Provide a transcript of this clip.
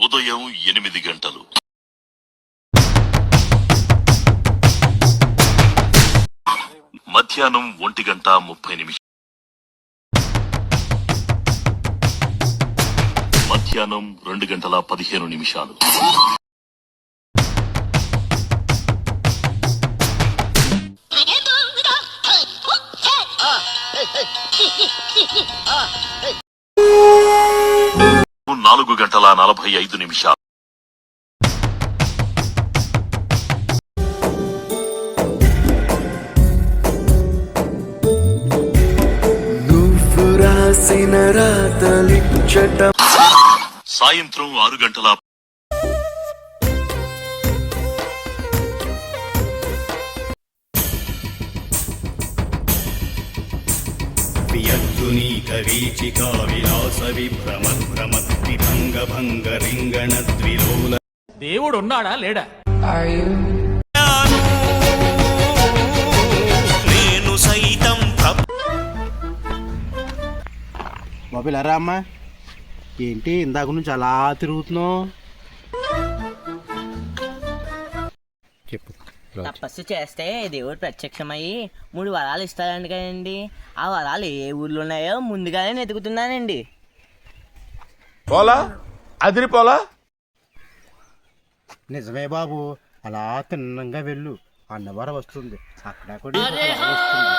ఉదయం 8 గంటలు, మధ్యాహ్నం 1:30 మధ్యాహ్నం 2:15. నాలుగు గంటల 45. నువ్వు రాసిన రాతలిచ్చట. సాయంత్రం 6 గంటల. వియత్తునీకరీచికా విలాస విభ్రమద్భ్రమద్విభంగ భంగ రింగణ ద్విలోల. దేవుడు ఉన్నాడా లేడా? నేను సైతం బాబులారా అమ్మా, ఏంటి ఇందాక నుంచి అలా తిరుగుతున్నావు? చెప్పు. తపస్సు చేస్తే దేవుడు ప్రత్యక్షమయ్యి 3 వరాలు ఇస్తాడంట కదండి. ఆ వరాలు ఏ ఊర్లో ఉన్నాయో ముందుగానే వెతుకుతున్నానండి. పోలా అదిరిపోలా. నిజమే బాబు, అలా తిన్నంగా వెళ్ళు, అన్నవరం వస్తుంది, అక్కడ కూడా వస్తుంది.